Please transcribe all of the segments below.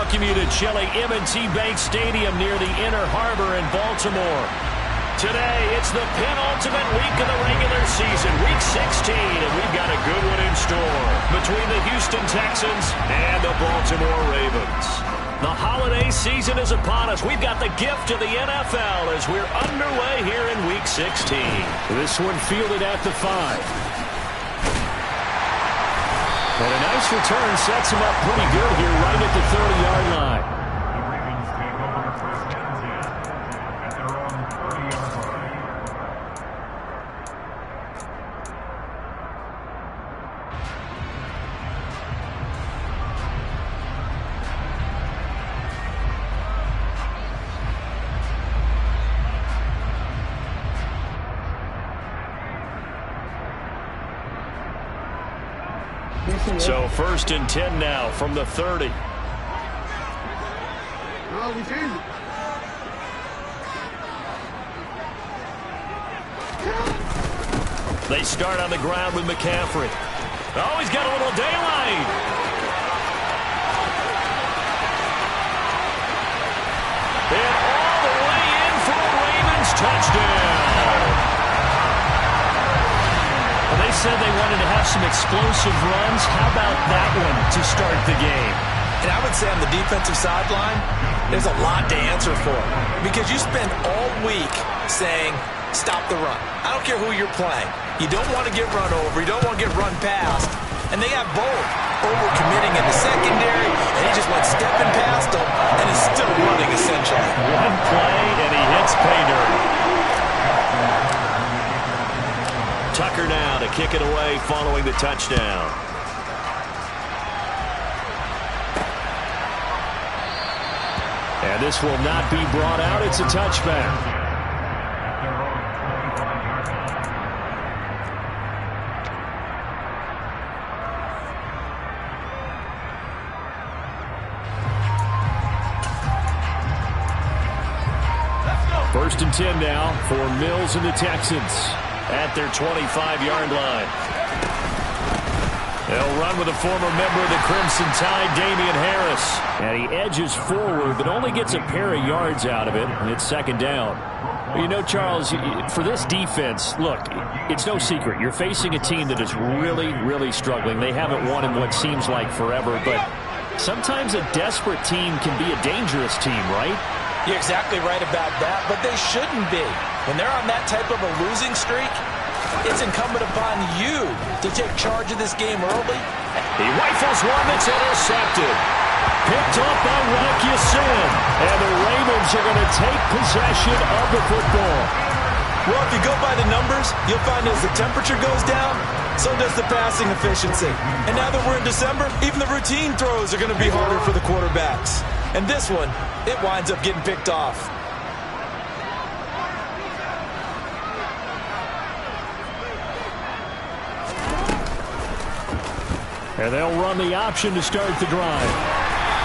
welcome you to chilly M&T Bank Stadium near the Inner Harbor in Baltimore. Today, it's the penultimate week of the regular season, week 16, and we've got a good one in store between the Houston Texans and the Baltimore Ravens. The holiday season is upon us. We've got the gift of the NFL as we're underway here in week 16. This one fielded at the 5. And a nice return sets him up pretty good here right at the 30-yard line. The Ravens take over first and 10 at their own 30-yard line. So first and 10 now from the 30. They start on the ground with McCaffrey. Oh, he's got a little daylight. And all the way in for a Ravens touchdown. They said they wanted to have some explosive runs. How about that one to start the game? And I would say on the defensive sideline, there's a lot to answer for. Because you spend all week saying, stop the run. I don't care who you're playing. You don't want to get run over. You don't want to get run past. And they got bold, over-committing in the secondary, and he just went stepping past them and is still running, essentially. One play, and he hits pay dirt. Tucker now to kick it away following the touchdown. And this will not be brought out. It's a touchback. First and 10 now for Mills and the Texans at their 25-yard line. They'll run with a former member of the Crimson Tide, Damian Harris. And he edges forward, but only gets a pair of yards out of it, and it's second down. Well, you know, Charles, for this defense, look, it's no secret. You're facing a team that is really, really struggling. They haven't won in what seems like forever, but sometimes a desperate team can be a dangerous team, right? You're exactly right about that, but they shouldn't be. When they're on that type of a losing streak, it's incumbent upon you to take charge of this game early. He rifles one that's intercepted. Picked up by Rock Ya-Sin. And the Ravens are going to take possession of the football. Well, if you go by the numbers, you'll find as the temperature goes down, so does the passing efficiency. And now that we're in December, even the routine throws are going to be harder for the quarterbacks. And this one, it winds up getting picked off. And they'll run the option to start the drive.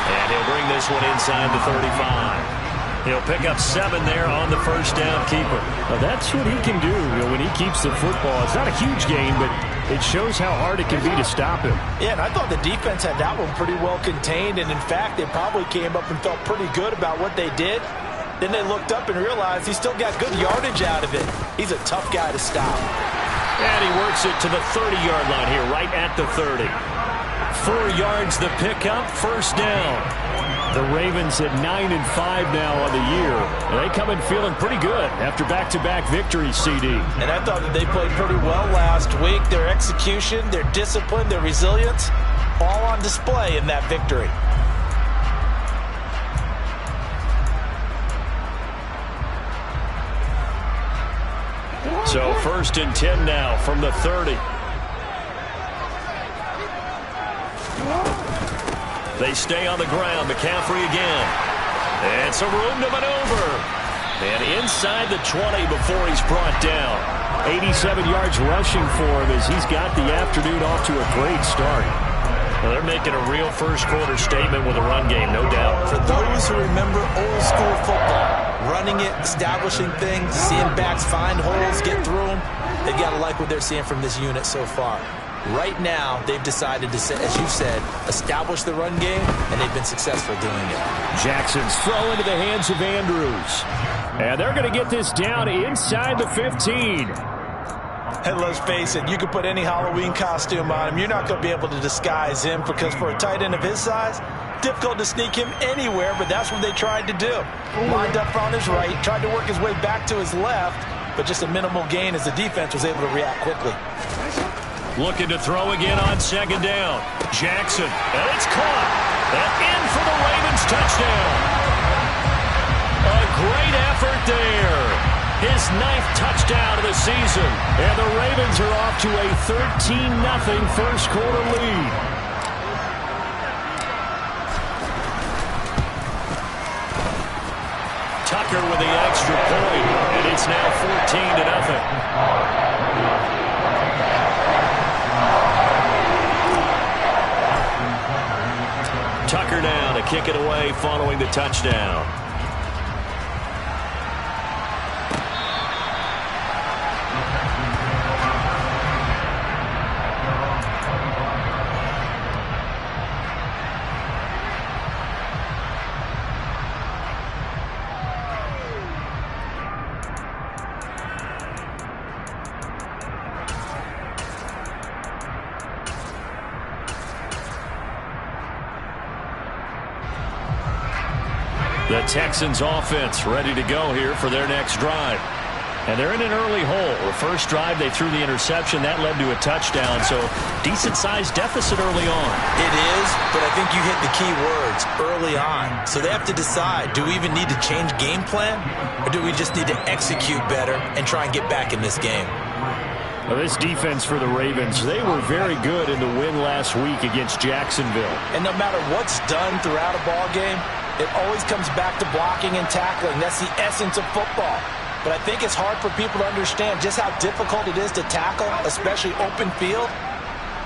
And he'll bring this one inside the 35. He'll pick up 7 there on the first down keeper. Well, that's what he can do when he keeps the football. It's not a huge gain, but it shows how hard it can be to stop him. Yeah, and I thought the defense had that one pretty well contained. And, in fact, they probably came up and felt pretty good about what they did. Then they looked up and realized he still got good yardage out of it. He's a tough guy to stop. And he works it to the 30-yard line here, right at the 30. 4 yards the pickup, first down. The Ravens at 9-5 now on the year. And they come in feeling pretty good after back-to-back victories, CD. And I thought that they played pretty well last week. Their execution, their discipline, their resilience, all on display in that victory. So first and 10 now from the 30. They stay on the ground. McCaffrey again. And some room to maneuver. And inside the 20 before he's brought down. 87 yards rushing for him as he's got the afternoon off to a great start. Well, they're making a real first-quarter statement with a run game, no doubt. For those who remember old-school football, running it, establishing things, seeing backs find holes, get through them, they've got to like what they're seeing from this unit so far. Right now, they've decided to, as you said, establish the run game, and they've been successful doing it. Jackson's throw into the hands of Andrews. And they're going to get this down inside the 15. And let's face it, you could put any Halloween costume on him. You're not going to be able to disguise him because for a tight end of his size, difficult to sneak him anywhere, but that's what they tried to do. Lined up on his right, tried to work his way back to his left, but just a minimal gain as the defense was able to react quickly. Looking to throw again on second down. Jackson, and it's caught. And in for the Ravens touchdown. A great effort there. His 9th touchdown of the season. And the Ravens are off to a 13-0 first quarter lead. Tucker with the extra point, and it's now 14-0. Tucker now to kick it away following the touchdown. The Texans offense ready to go here for their next drive. And they're in an early hole. The first drive, they threw the interception. That led to a touchdown, so decent-sized deficit early on. It is, but I think you hit the key words, early on. So they have to decide, do we even need to change game plan, or do we just need to execute better and try and get back in this game? Well, this defense for the Ravens, they were very good in the win last week against Jacksonville. And no matter what's done throughout a ball game, it always comes back to blocking and tackling. That's the essence of football. But I think it's hard for people to understand just how difficult it is to tackle, especially open field.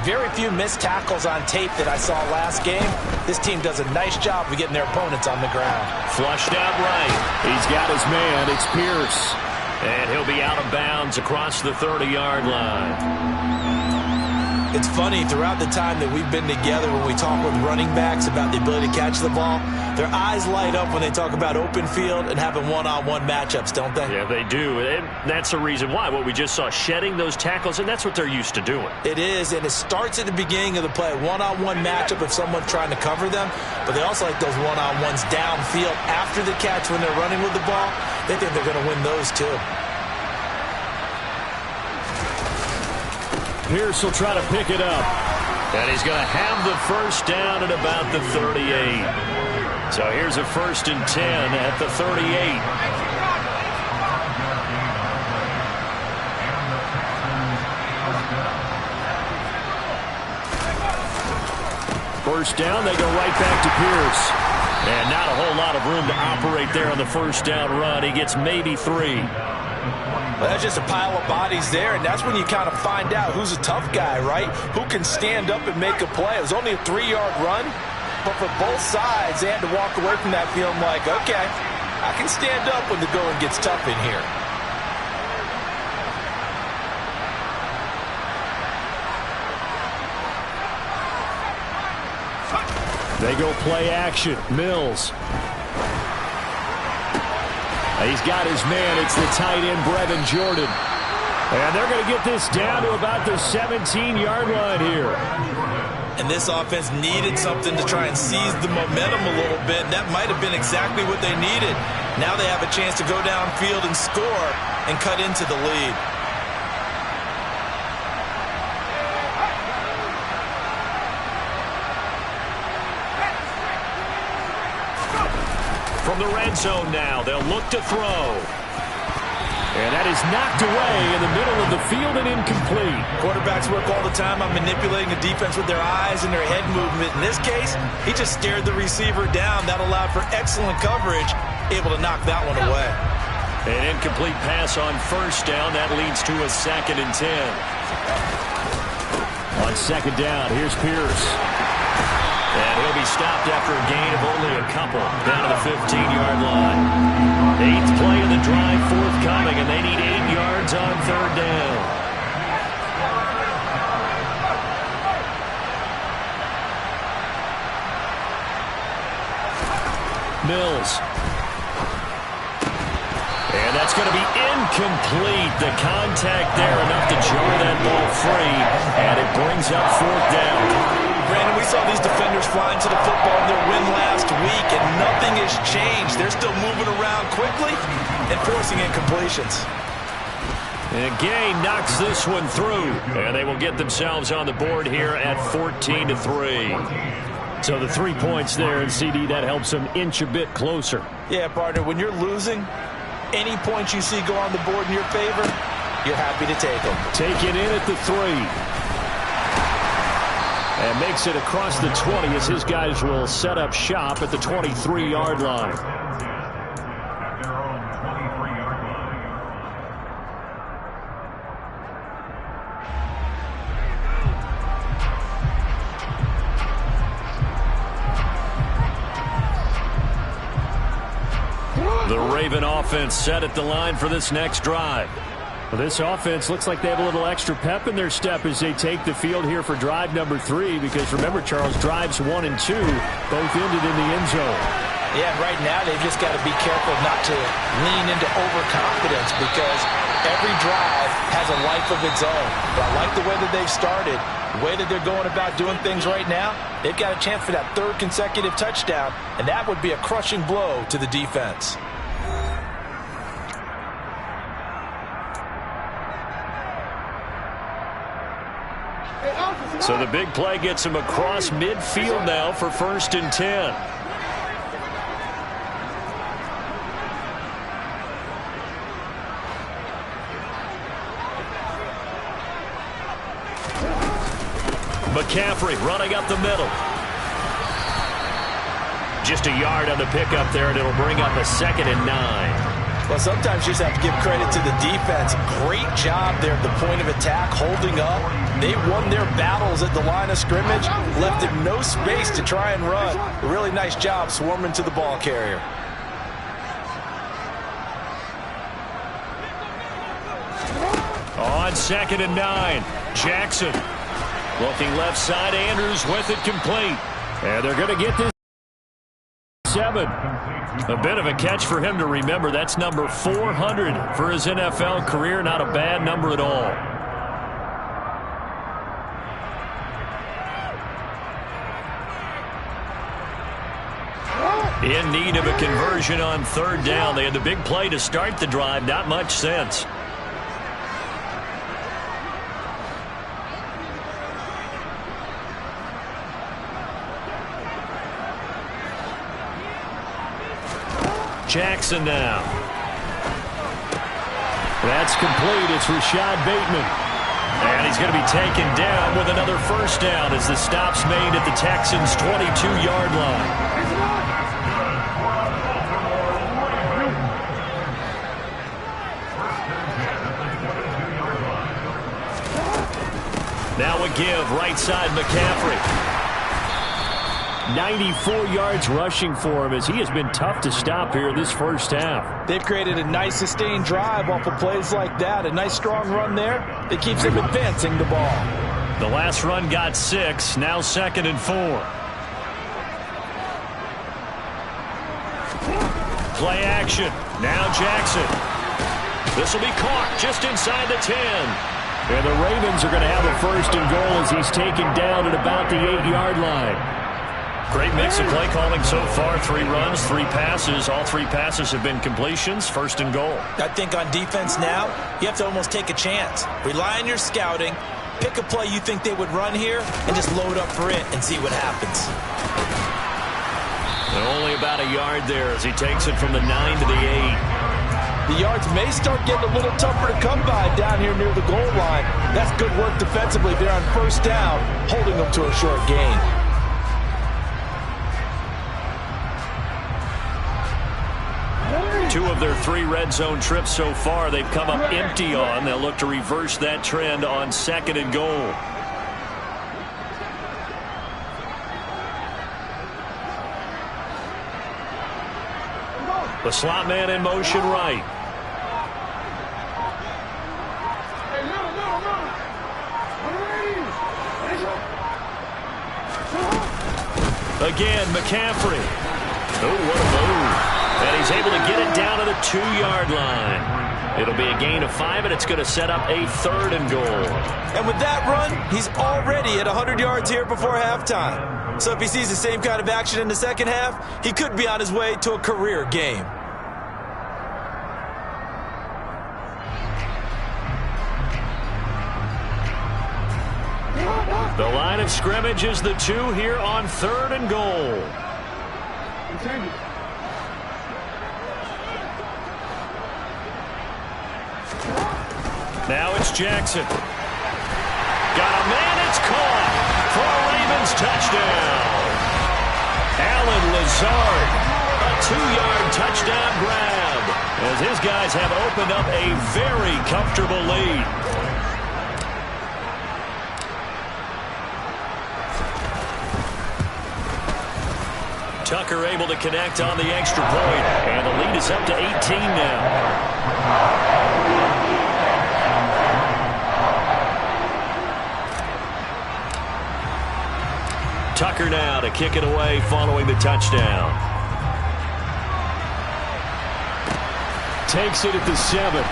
Very few missed tackles on tape that I saw last game. This team does a nice job of getting their opponents on the ground. Flushed out right. He's got his man. It's Pierce. And he'll be out of bounds across the 30-yard line. It's funny, throughout the time that we've been together, when we talk with running backs about the ability to catch the ball, their eyes light up when they talk about open field and having one-on-one matchups, don't they? Yeah, they do. And that's the reason why. What we just saw, shedding those tackles, and that's what they're used to doing. It is, and it starts at the beginning of the play. One-on-one matchup if someone's trying to cover them, but they also like those one-on-ones downfield after the catch when they're running with the ball. They think they're going to win those, too. Pierce will try to pick it up. And he's going to have the first down at about the 38. So here's a 1st and 10 at the 38. First down, they go right back to Pierce. And not a whole lot of room to operate there on the first down run. He gets maybe 3. Well, that's just a pile of bodies there, and that's when you kind of find out who's a tough guy, right? Who can stand up and make a play. It was only a 3-yard run, but for both sides, they had to walk away from that feeling like, okay, I can stand up when the going gets tough in here. They go play action. Mills. He's got his man. It's the tight end, Brevin Jordan. And they're going to get this down to about the 17-yard line here. And this offense needed something to try and seize the momentum a little bit. And that might have been exactly what they needed. Now they have a chance to go downfield and score and cut into the lead. From the red zone now, they'll look to throw. And that is knocked away in the middle of the field and incomplete. Quarterbacks work all the time on manipulating the defense with their eyes and their head movement. In this case, he just stared the receiver down. That allowed for excellent coverage, able to knock that one away. An incomplete pass on first down. That leads to a 2nd and 10. On second down, here's Pierce. And he'll be stopped after a gain of only a couple down to the 15-yard line. 8th play of the drive forthcoming, and they need 8 yards on 3rd down. Mills. And that's going to be incomplete. The contact there enough to jar that ball free, and it brings up 4th down. Brandon, we saw these defenders flying to the football in their win last week, and nothing has changed. They're still moving around quickly and forcing incompletions. And Gay knocks this one through, and they will get themselves on the board here at 14-3. So the 3 points there, and CD, that helps them inch a bit closer. Yeah, partner, when you're losing, any points you see go on the board in your favor, you're happy to take them. Take it in at the 3. And makes it across the 20 as his guys will set up shop at the 23-yard line. At their own 23-yard line. The Raven offense set at the line for this next drive. Well, this offense looks like they have a little extra pep in their step as they take the field here for drive number 3, because remember, Charles, drives 1 and 2 both ended in the end zone. Yeah, right now they've just got to be careful not to lean into overconfidence, because every drive has a life of its own. But I like the way that they've started, the way that they're going about doing things right now. They've got a chance for that 3rd consecutive touchdown, and that would be a crushing blow to the defense. So the big play gets him across midfield now for 1st and 10. McCaffrey running up the middle. Just a yard on the pickup there, and it'll bring up a 2nd and 9. Well, sometimes you just have to give credit to the defense. Great job there at the point of attack, holding up. They won their battles at the line of scrimmage, left him no space to try and run. A really nice job swarming to the ball carrier. On 2nd and 9, Jackson. Looking left side, Andrews with it complete. And they're going to get this 7. A bit of a catch for him to remember. That's number 400 for his NFL career. Not a bad number at all. In need of a conversion on 3rd down. They had the big play to start the drive. Not much sense. Jackson now. That's complete. It's Rashad Bateman. And he's going to be taken down with another 1st down as the stop's made at the Texans' 22-yard line. Now a give, right side McCaffrey. 94 yards rushing for him as he has been tough to stop here this 1st half. They've created a nice sustained drive off of plays like that. A nice strong run there that keeps them advancing the ball. The last run got 6. Now 2nd and 4. Play action. Now Jackson. This will be caught just inside the 10. And the Ravens are going to have a 1st and goal as he's taken down at about the 8-yard line. Great mix of play calling so far. 3 runs, 3 passes. All 3 passes have been completions. 1st and goal. I think on defense now, you have to almost take a chance. Rely on your scouting. Pick a play you think they would run here and just load up for it and see what happens. And only about a yard there as he takes it from the 9 to the 8. The yards may start getting a little tougher to come by down here near the goal line. That's good work defensively there on 1st down, holding them to a short gain. 2 of their 3 red zone trips so far they've come up empty on. They'll look to reverse that trend on 2nd and goal. The slot man in motion right. Again, McCaffrey. Oh, what a move. he's able to get it down to the 2-yard line. It'll be a gain of 5, and it's going to set up a 3rd and goal. And with that run, he's already at 100 yards here before halftime. So if he sees the same kind of action in the second half, he could be on his way to a career game. The line of scrimmage is the 2 here on 3rd and goal. Now it's Jackson. Got a man, it's caught for a Ravens touchdown. Allen Lazard, a 2-yard touchdown grab, as his guys have opened up a very comfortable lead. Tucker able to connect on the extra point, and the lead is up to 18 now. Tucker now to kick it away following the touchdown. Takes it at the 7.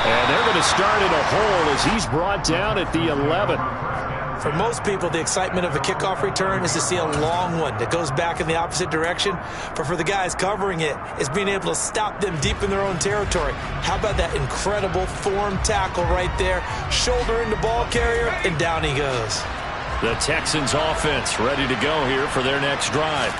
And they're going to start in a hole as he's brought down at the 11. For most people, the excitement of a kickoff return is to see a long one that goes back in the opposite direction. But for the guys covering it, it's being able to stop them deep in their own territory. How about that incredible form tackle right there? Shoulder in the ball carrier, and down he goes. The Texans offense ready to go here for their next drive.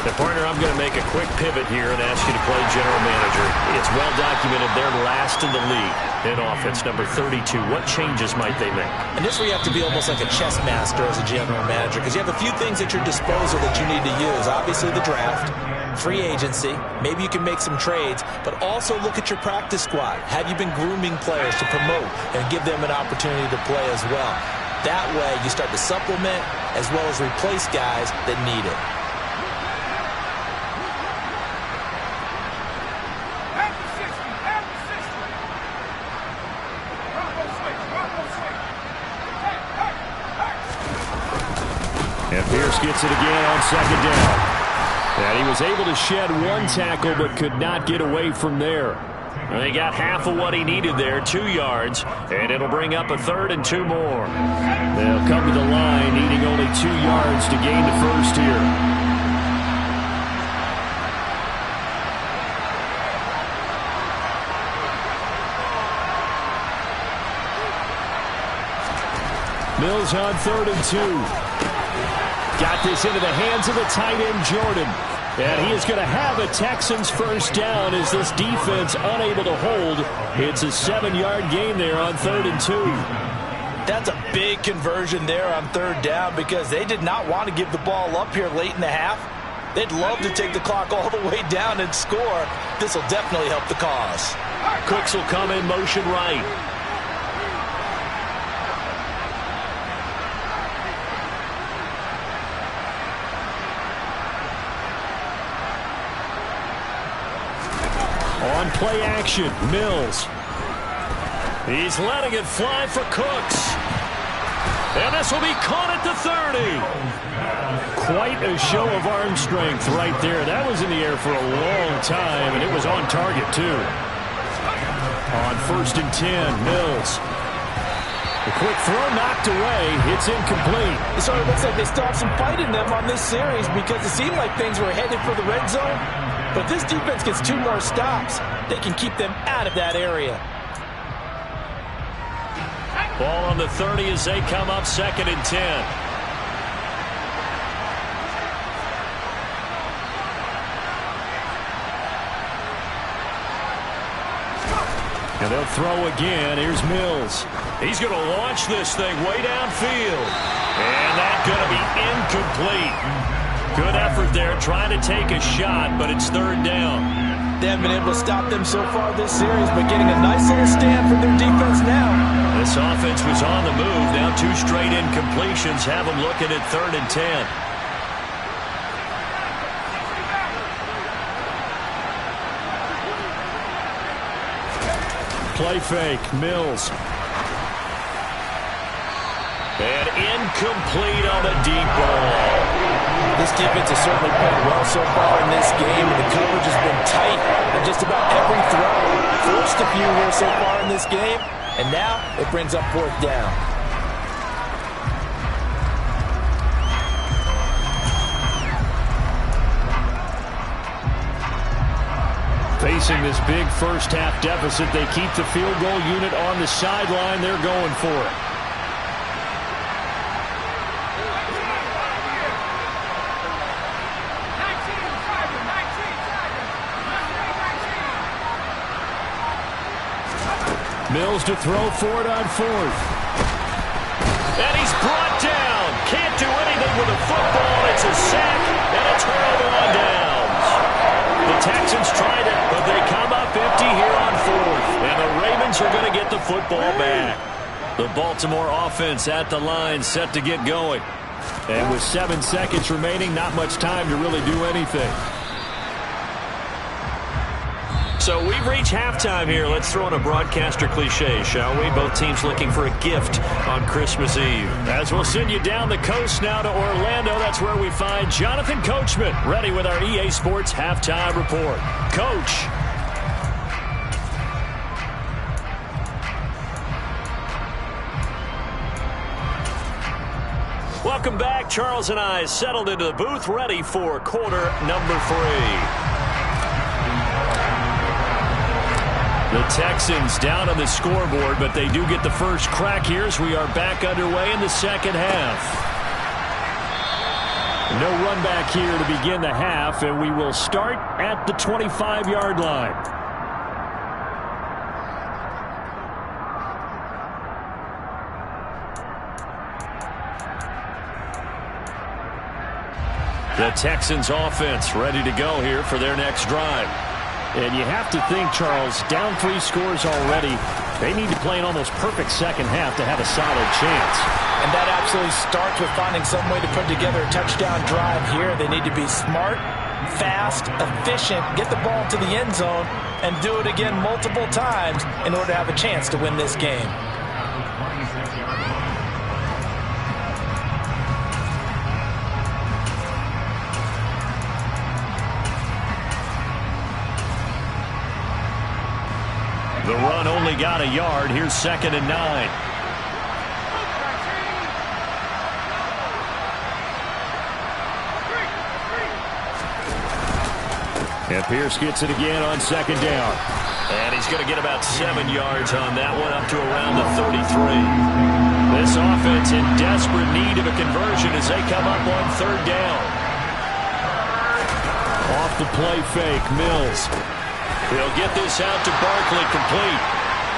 Now, partner, I'm going to make a quick pivot here and ask you to play general manager. It's well documented they're last in the league in offense, number 32. What changes might they make? And this is where you have to be almost like a chess master as a general manager, because you have a few things at your disposal that you need to use. Obviously the draft, free agency, maybe you can make some trades, but also look at your practice squad. Have you been grooming players to promote and give them an opportunity to play as well? That way you start to supplement as well as replace guys that need it. And Pierce gets it again on 2nd down. And he was able to shed 1 tackle but could not get away from there. And they got half of what he needed there, 2 yards, and it'll bring up a 3rd and 2 more. They'll come to the line needing only 2 yards to gain the first here. Mills on 3rd and 2. Got this into the hands of the tight end, Jordan. And he is going to have a Texans first down as this defense unable to hold. It's a 7-yard gain there on 3rd and 2. That's a big conversion there on 3rd down because they did not want to give the ball up here late in the half. They'd love to take the clock all the way down and score. This will definitely help the cause. Cooks will come in motion right. On play action, Mills. He's letting it fly for Cooks. And this will be caught at the 30. Quite a show of arm strength right there. That was in the air for a long time, and it was on target, too. On 1st and 10, Mills. The quick throw knocked away. It's incomplete. It sort of looks like they still have some fight in them on this series because it seemed like things were headed for the red zone. But this defense gets 2 more stops. They can keep them out of that area. Ball on the 30 as they come up 2nd and 10. And they'll throw again. Here's Mills. He's going to launch this thing way downfield. And that's going to be incomplete. Good effort there, trying to take a shot, but it's 3rd down. They haven't been able to stop them so far this series, but getting a nice little stand from their defense now. This offense was on the move. Now 2 straight incompletions have them looking at 3rd and 10. Play fake, Mills. And incomplete on a deep ball. This This defense has certainly played well so far in this game, and the coverage has been tight on just about every throw. Forced a few here so far in this game, and now it brings up 4th down. Facing this big first-half deficit, they keep the field goal unit on the sideline. They're going for it. Mills to throw for it on 4th. And he's brought down. Can't do anything with a football. It's a sack, and it's hurled on downs. The Texans tried it, but they come up empty here on 4th. And the Ravens are going to get the football back. The Baltimore offense at the line, set to get going. And with 7 seconds remaining, not much time to really do anything. So we've reached halftime here. Let's throw in a broadcaster cliche, shall we? Both teams looking for a gift on Christmas Eve. As we'll send you down the coast now to Orlando. That's where we find Jonathan Coachman, ready with our EA Sports Halftime Report. Coach. Welcome back. Charles and I settled into the booth, ready for quarter number 3. The Texans down on the scoreboard, but they do get the first crack here as we are back underway in the second half. No run back here to begin the half, and we will start at the 25-yard line. The Texans offense ready to go here for their next drive. And you have to think, Charles, down 3 scores already. They need to play an almost perfect second half to have a solid chance. And that absolutely starts with finding some way to put together a touchdown drive here. They need to be smart, fast, efficient, get the ball to the end zone, and do it again multiple times in order to have a chance to win this game. The run only got a yard. Here's 2nd and 9. And Pierce gets it again on 2nd down. And he's going to get about 7 yards on that one, up to around the 33. This offense in desperate need of a conversion as they come up on 3rd down. Off the play fake, Mills. He'll get this out to Barkley, complete.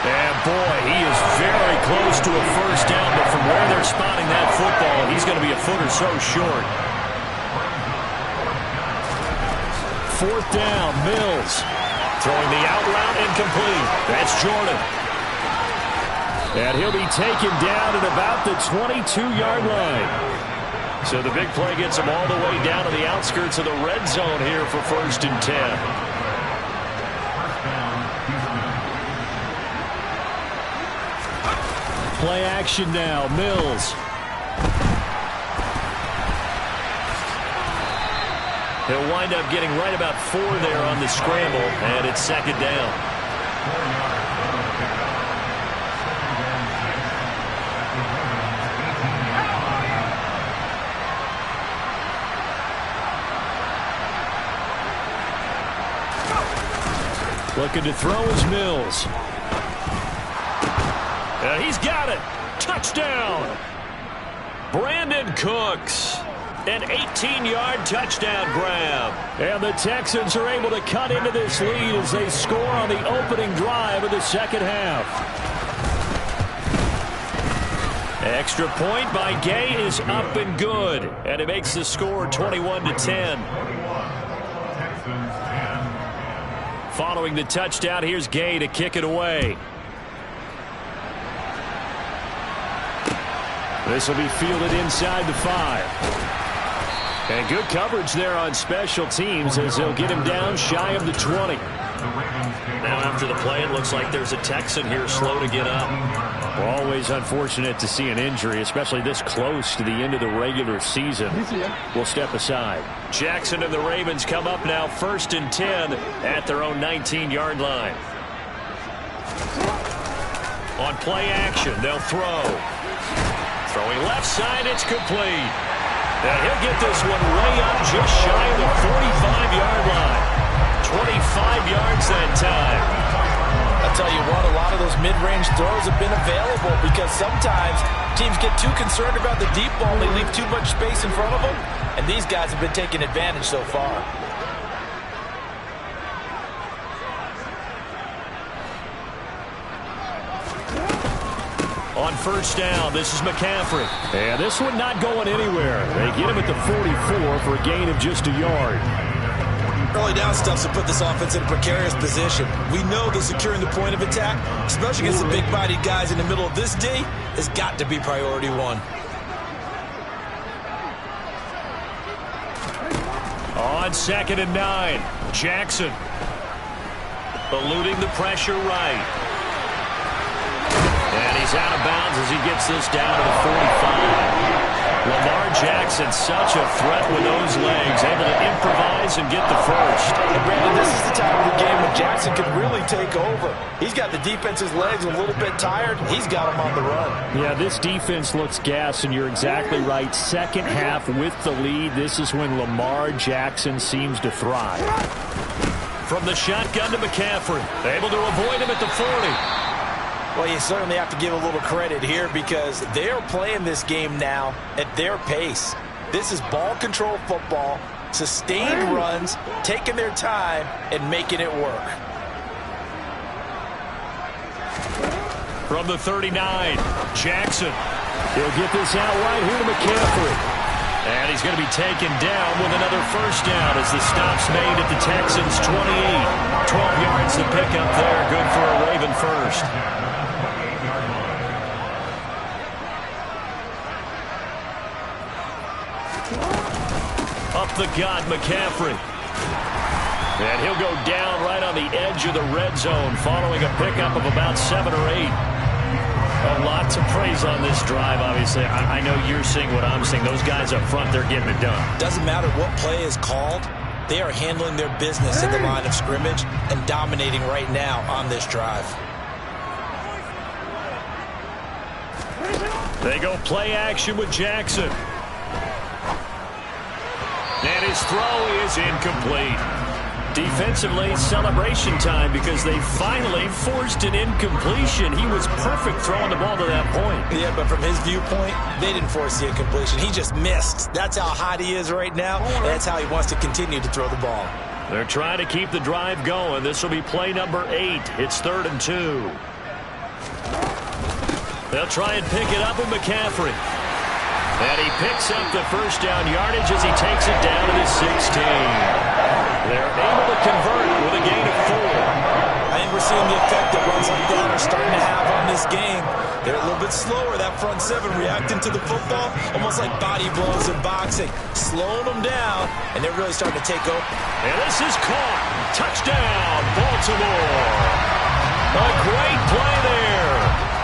And boy, he is very close to a first down, but from where they're spotting that football, he's going to be a foot or so short. 4th down, Mills. Throwing the out route, incomplete. That's Jordan. And he'll be taken down at about the 22-yard line. So the big play gets him all the way down to the outskirts of the red zone here for 1st and 10. Play action now, Mills. He'll wind up getting right about 4 there on the scramble, and it's 2nd down. Looking to throw is Mills. He's got it. Touchdown. Brandon Cooks. An 18-yard touchdown grab. And the Texans are able to cut into this lead as they score on the opening drive of the second half. Extra point by Gay is up and good. And it makes the score 21-10. Following the touchdown, here's Gay to kick it away. This will be fielded inside the 5. And good coverage there on special teams as they'll get him down shy of the 20. Now after the play, it looks like there's a Texan here slow to get up. Always unfortunate to see an injury, especially this close to the end of the regular season. We'll step aside. Jackson and the Ravens come up now 1st and 10 at their own 19-yard line. On play action, they'll throw. Throwing left side, it's complete. And he'll get this one way up just shy of the 45-yard line. 25 yards that time. I'll tell you what, a lot of those mid-range throws have been available because sometimes teams get too concerned about the deep ball. They leave too much space in front of them, and these guys have been taking advantage so far. On 1st down, this is McCaffrey. And this one not going anywhere. They get him at the 44 for a gain of just a yard. Early down stuffs will put this offense in a precarious position. We know that securing the point of attack, especially against the big-bodied guys in the middle of this D, has got to be priority one. On 2nd and 9, Jackson. Eluding the pressure right. And he's out of bounds as he gets this down to the 45. Lamar Jackson, such a threat with those legs, able to improvise and get the first. And Brandon, this is the time of the game when Jackson could really take over. He's got the defense's legs a little bit tired. He's got them on the run. Yeah, this defense looks gassed, and you're exactly right. Second half with the lead, this is when Lamar Jackson seems to thrive. From the shotgun to McCaffrey, able to avoid him at the 40. Well, you certainly have to give a little credit here because they're playing this game now at their pace. This is ball control football, sustained runs, taking their time, and making it work. From the 39, Jackson. He'll get this out right here to McCaffrey. And he's going to be taken down with another 1st down as the stop's made at the Texans' 28. 12 yards to pick up there. Good for a Raven first. Up the gut, McCaffrey. And he'll go down right on the edge of the red zone following a pickup of about 7 or 8. A lot to praise on this drive, obviously. I know you're seeing what I'm seeing. Those guys up front, they're getting it done. Doesn't matter what play is called. They are handling their business at the line of scrimmage and dominating right now on this drive. They go play action with Jackson. And his throw is incomplete. Defensively, celebration time because they finally forced an incompletion. He was perfect throwing the ball to that point. Yeah, but from his viewpoint, they didn't force the incompletion. He just missed. That's how hot he is right now, and that's how he wants to continue to throw the ball. They're trying to keep the drive going. This will be play number 8. It's 3rd and 2. They'll try and pick it up with McCaffrey. And he picks up the 1st down yardage as he takes it down to the 16. They're able to convert with a gain of 4. I think we're seeing the effect that runs like that are starting to have on this game. They're a little bit slower, that front 7, reacting to the football, almost like body blows in boxing, slowing them down, and they're really starting to take over. And this is caught. Touchdown, Baltimore. A great play there.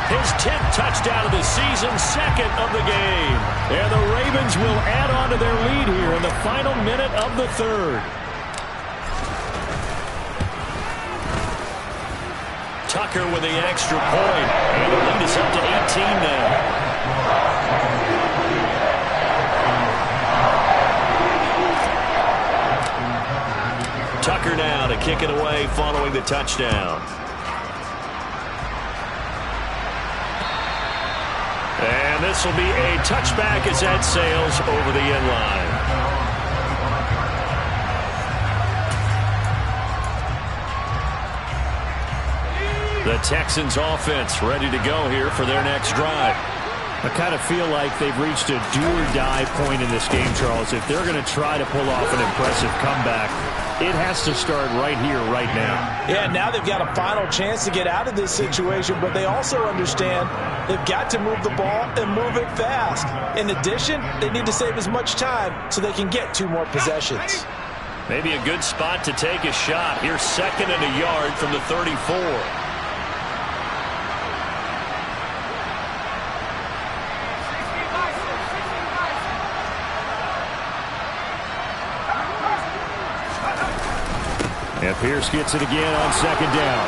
His 10th touchdown of the season, 2nd of the game. And the Ravens will add on to their lead here in the final minute of the 3rd. Tucker with the extra point. And the lead is up to 18 now. Tucker now to kick it away following the touchdown. And this will be a touchback as that sails over the end line. The Texans offense ready to go here for their next drive. I kind of feel like they've reached a do-or-die point in this game, Charles. If they're going to try to pull off an impressive comeback, it has to start right here, right now. Yeah, now they've got a final chance to get out of this situation, but they also understand they've got to move the ball and move it fast. In addition, they need to save as much time so they can get 2 more possessions. Maybe a good spot to take a shot. Here's 2nd and a yard from the 34. And Pierce gets it again on second down.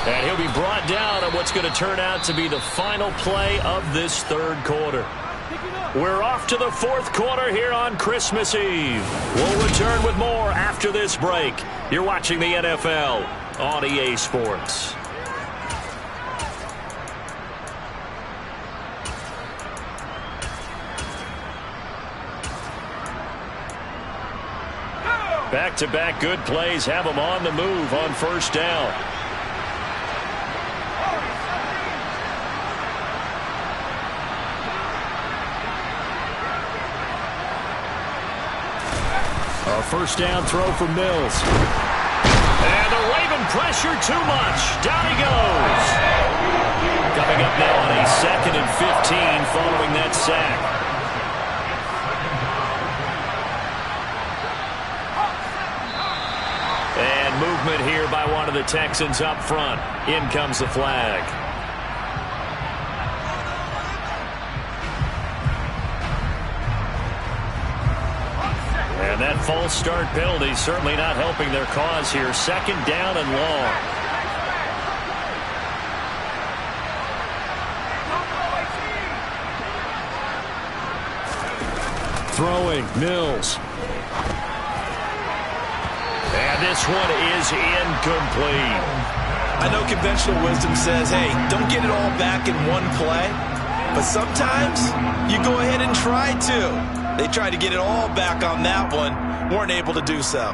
And he'll be brought down on what's going to turn out to be the final play of this third quarter. We're off to the fourth quarter here on Christmas Eve. We'll return with more after this break. You're watching the NFL on EA Sports. Back-to-back good plays have them on the move on first down. A first down throw for Mills. And the Raven pressure too much. Down he goes. Coming up now on a 2nd and 15 following that sack. And movement here by one of the Texans up front. In comes the flag. And that false start penalty certainly not helping their cause here. Second down and long. Throwing, Mills. And this one is incomplete. I know conventional wisdom says, hey, don't get it all back in one play. But sometimes you go ahead and try to. They tried to get it all back on that one. Weren't able to do so.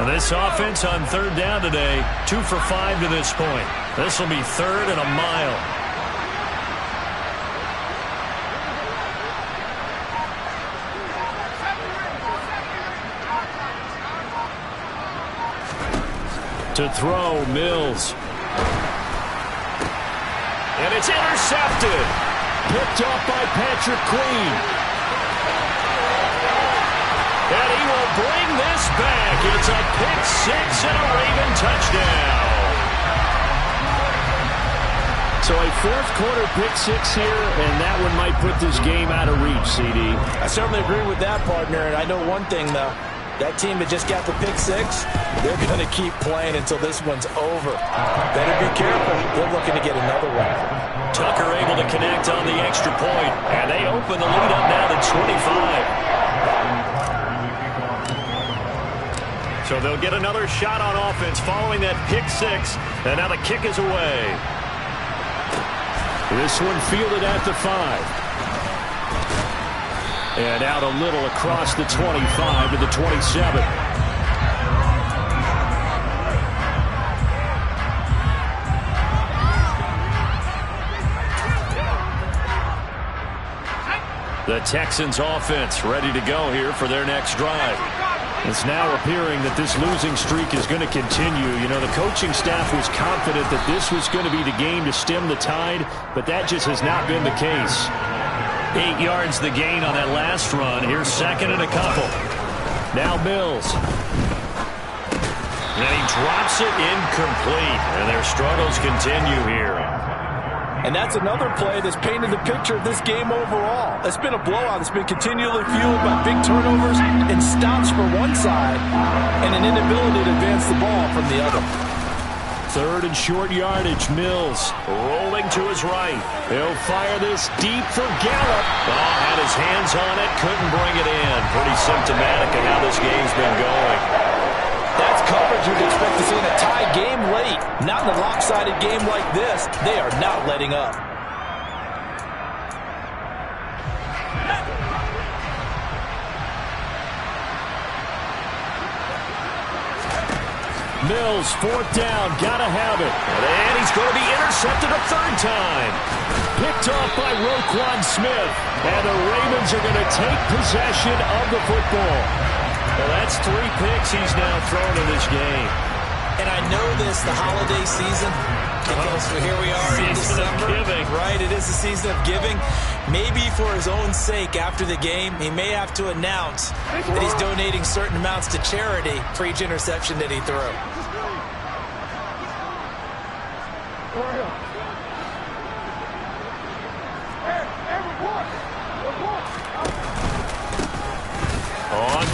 And this offense on third down today, 2 for 5 to this point. This will be 3rd and a mile. To throw, Mills. And it's intercepted. Picked off by Patrick Queen. And he will bring this back. It's a pick 6 and a Raven touchdown. So a fourth quarter pick 6 here, and that one might put this game out of reach, CD. I certainly agree with that, partner. And I know one thing, though. That team that just got the pick 6, they're going to keep playing until this one's over. Better be careful. They're looking to get another one. Tucker able to connect on the extra point, and they open the lead up now to 25. So they'll get another shot on offense following that pick 6, and now the kick is away. This one fielded at the 5. And out a little across the 25 to the 27. The Texans offense ready to go here for their next drive. It's now appearing that this losing streak is going to continue. You know, the coaching staff was confident that this was going to be the game to stem the tide, but that just has not been the case. 8 yards the gain on that last run. Here's 2nd and a couple. Now Mills. And he drops it incomplete. And their struggles continue here. And that's another play that's painted the picture of this game overall. It's been a blowout. It's been continually fueled by big turnovers and stops for one side and an inability to advance the ball from the other. 3rd and short yardage. Mills rolling to his right. He'll fire this deep for Gallup. Oh, had his hands on it, couldn't bring it in. Pretty symptomatic of how this game's been going. That's coverage you'd expect to see in a tie game late. Not in a lopsided game like this. They are not letting up. Mills, 4th down, gotta have it. And he's going to be intercepted a 3rd time. Picked off by Roquan Smith. And the Ravens are going to take possession of the football. Well, that's 3 picks he's now thrown in this game. And I know this, the holiday season. So here we are in December. Giving. Right, it is the season of giving. Maybe for his own sake after the game, he may have to announce that he's donating certain amounts to charity for each interception that he threw. On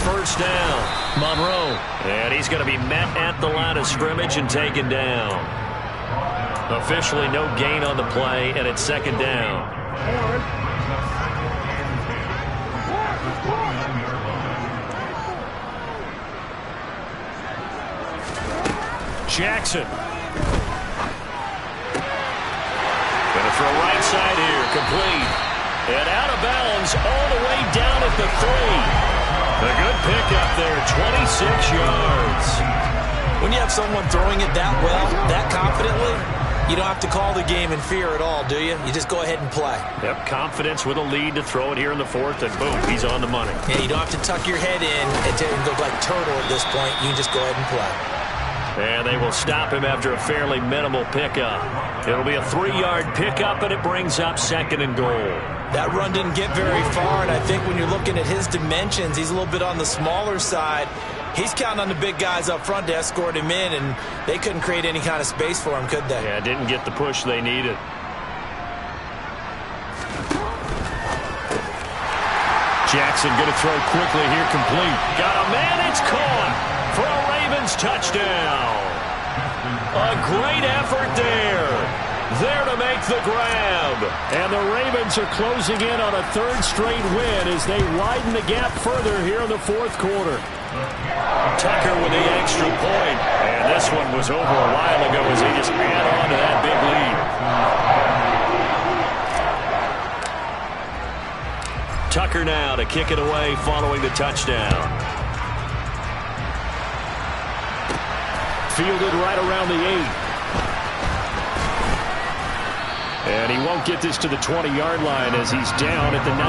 first down, Monroe. And he's going to be met at the line of scrimmage and taken down. Officially no gain on the play, and it's second down. Jackson. Going to throw right side here, complete. And out of bounds all the way down at the 3. A good pickup there, 26 yards. When you have someone throwing it that well, that confidently, you don't have to call the game in fear at all, do you? You just go ahead and play. Yep, confidence with a lead to throw it here in the 4th, and boom, he's on the money. Yeah, you don't have to tuck your head in and go like turtle at this point. You can just go ahead and play. And they will stop him after a fairly minimal pickup. It'll be a 3-yard pickup, and it brings up 2nd and goal. That run didn't get very far, and I think when you're looking at his dimensions, he's a little bit on the smaller side. He's counting on the big guys up front to escort him in, and they couldn't create any kind of space for him, could they? Yeah, didn't get the push they needed. Jackson going to throw quickly here, complete. Got a man, it's caught for a Ravens touchdown. A great effort there. There to make the grab. And the Ravens are closing in on a 3rd straight win as they widen the gap further here in the 4th quarter. Tucker with the extra point. And this one was over a while ago as they just add on to that big lead. Tucker now to kick it away following the touchdown. Fielded right around the 8. And he won't get this to the 20-yard line as he's down at the 19.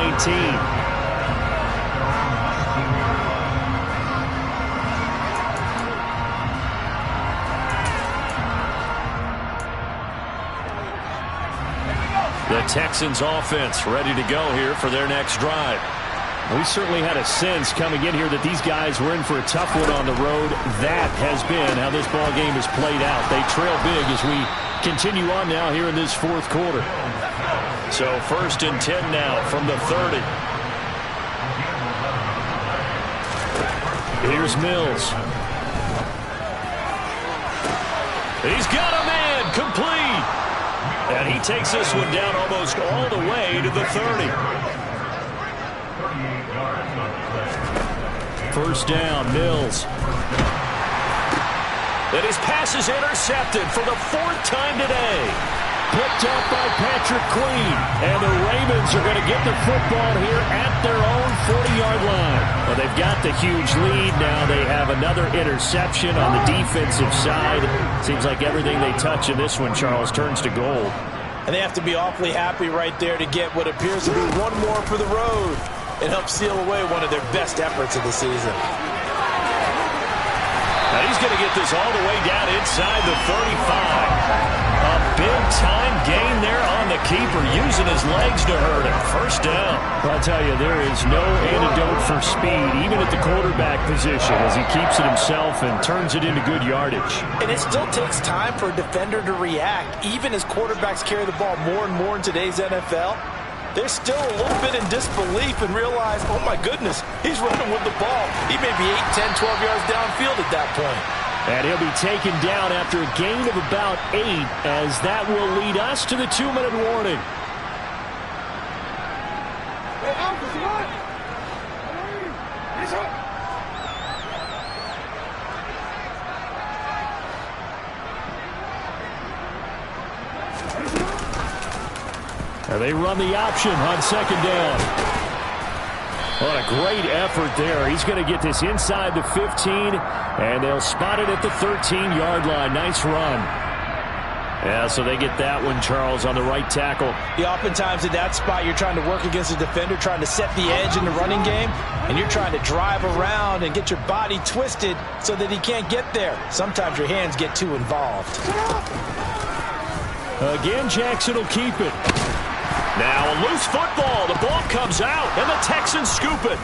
The Texans offense ready to go here for their next drive. We certainly had a sense coming in here that these guys were in for a tough one on the road. That has been how this ball game has played out. They trail big as we continue on now here in this 4th quarter. So 1st and 10 now from the 30. Here's Mills. He's got a man, complete. And he takes this one down almost all the way to the 30. First down, Mills. And his pass is intercepted for the 4th time today. Picked up by Patrick Queen. And the Ravens are going to get the football here at their own 40-yard line. Well, they've got the huge lead. Now they have another interception on the defensive side. Seems like everything they touch in this one, Charles, turns to gold. And they have to be awfully happy right there to get what appears to be one more for the road and help seal away one of their best efforts of the season. Now he's going to get this all the way down inside the 35. A big-time gain there on the keeper, using his legs to hurt him. First down. I'll tell you, there is no antidote for speed, even at the quarterback position, as he keeps it himself and turns it into good yardage. And it still takes time for a defender to react. Even as quarterbacks carry the ball more and more in today's NFL, they're still a little bit in disbelief and realize, oh my goodness, he's running with the ball. He may be 8, 10, 12 yards downfield at that point. And he'll be taken down after a gain of about 8, as that will lead us to the 2-minute warning. And they run the option on second down. What a great effort there. He's going to get this inside the 15, and they'll spot it at the 13-yard line. Nice run. Yeah, so they get that one, Charles, on the right tackle. Yeah, oftentimes at that spot, you're trying to work against a defender, trying to set the edge in the running game, and you're trying to drive around and get your body twisted so that he can't get there. Sometimes your hands get too involved. Again, Jackson will keep it. Now a loose football. The ball comes out, and the Texans scoop it.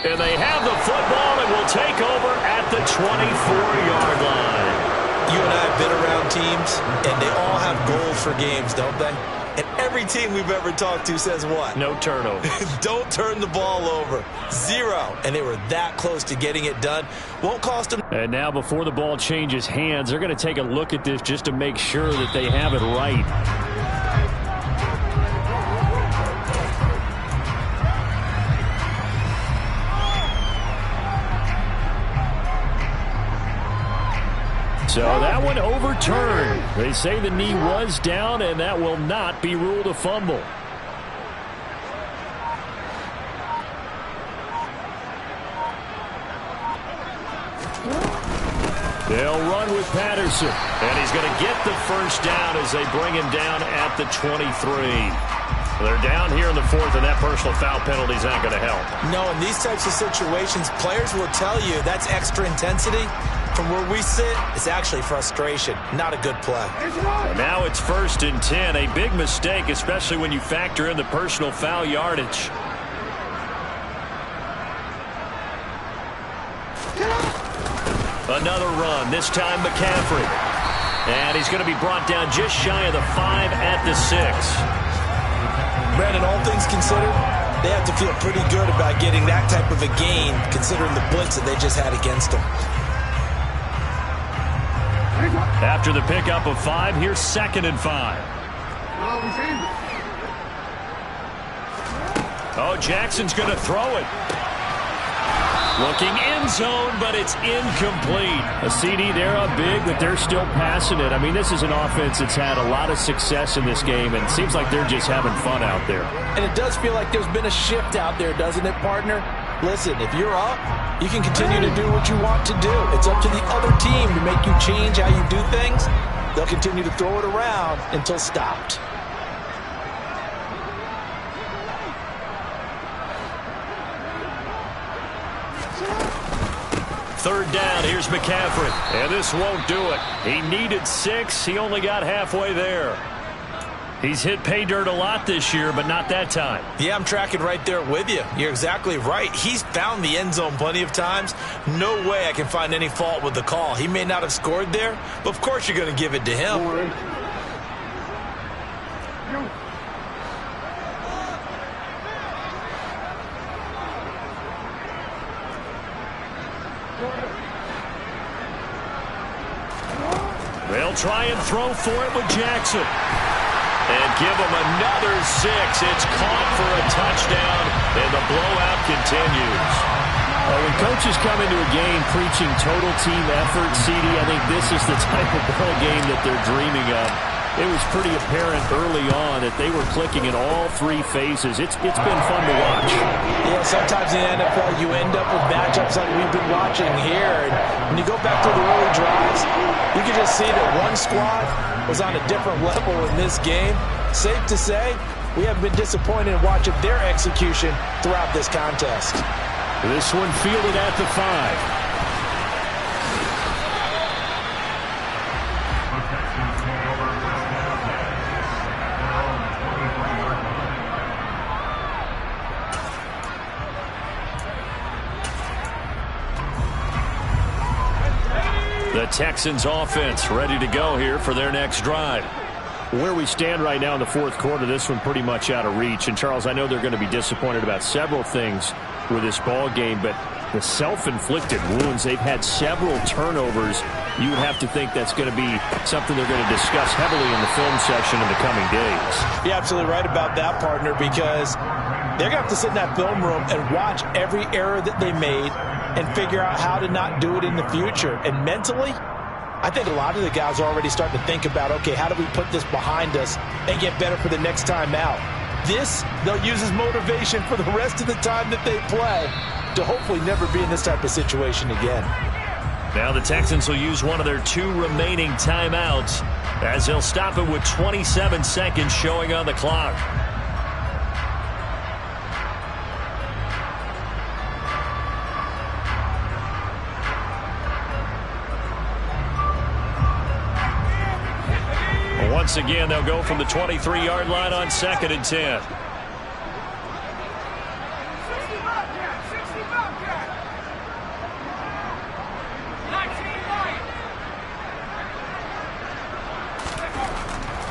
And they have the football and will take over at the 24-yard line. You and I have been around teams, and they all have goals for games, don't they? And every team we've ever talked to says what? No turnovers. Don't turn the ball over. 0. And they were that close to getting it done. Won't cost them. And now before the ball changes hands, they're going to take a look at this just to make sure that they have it right. So that one overturned. They say the knee was down, and that will not be ruled a fumble. They'll run with Patterson. And he's going to get the first down as they bring him down at the 23. They're down here in the 4th, and that personal foul penalty is not going to help. No, in these types of situations, players will tell you that's extra intensity. From where we sit, it's actually frustration. Not a good play. Now it's 1st and 10. A big mistake, especially when you factor in the personal foul yardage. Another run, this time McCaffrey. And he's going to be brought down just shy of the 5 at the 6. Brandon, all things considered, they have to feel pretty good about getting that type of a gain, considering the blitz that they just had against them. After the pickup of 5, here's 2nd and 5. Oh, Jackson's going to throw it. Looking end zone, but it's incomplete. A CD, they're up big, but they're still passing it. I mean, this is an offense that's had a lot of success in this game, and it seems like they're just having fun out there. And it does feel like there's been a shift out there, doesn't it, partner? Listen, if you're up, you can continue to do what you want to do. It's up to the other team to make you change how you do things. They'll continue to throw it around until stopped. Third down, here's McCaffrey. And this won't do it. He needed 6. He only got halfway there. He's hit pay dirt a lot this year, but not that time. Yeah, I'm tracking right there with you. You're exactly right. He's found the end zone plenty of times. No way I can find any fault with the call. He may not have scored there, but of course you're going to give it to him. They'll try and throw for it with Jackson. And give him another 6. It's caught for a touchdown, and the blowout continues. When coaches come into a game preaching total team effort, CD, I think this is the type of ball game that they're dreaming of. It was pretty apparent early on that they were clicking in all 3 phases. It's been fun to watch. Yeah, sometimes in the NFL you end up with matchups like we've been watching here. And when you go back to the early drives, you can just see that one squad was on a different level in this game. Safe to say, we haven't been disappointed in watching their execution throughout this contest. This one fielded at the 5. The Texans offense ready to go here for their next drive. Where we stand right now in the 4th quarter, this one pretty much out of reach. And, Charles, I know they're going to be disappointed about several things with this ball game, but the self-inflicted wounds, they've had several turnovers. You would have to think that's going to be something they're going to discuss heavily in the film section in the coming days. You're absolutely right about that, partner, because they're going to have to sit in that film room and watch every error that they made and figure out how to not do it in the future. And mentally, I think a lot of the guys are already starting to think about, okay, how do we put this behind us and get better for the next time out? This, they'll use as motivation for the rest of the time that they play to hopefully never be in this type of situation again. Now the Texans will use one of their 2 remaining timeouts as they'll stop it with 27 seconds showing on the clock. Once again, they'll go from the 23-yard line on 2nd and 10.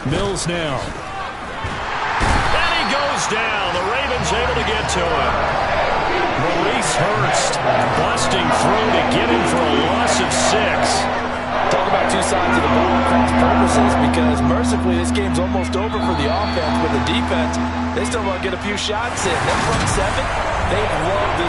Mills now. And he goes down. The Ravens able to get to him. Maurice Hurst busting through to get him for a loss of 6. Talk about two sides of the ball at cross purposes, because mercifully this game's almost over for the offense, but the defense, they still want to get a few shots in. That front seven, they love this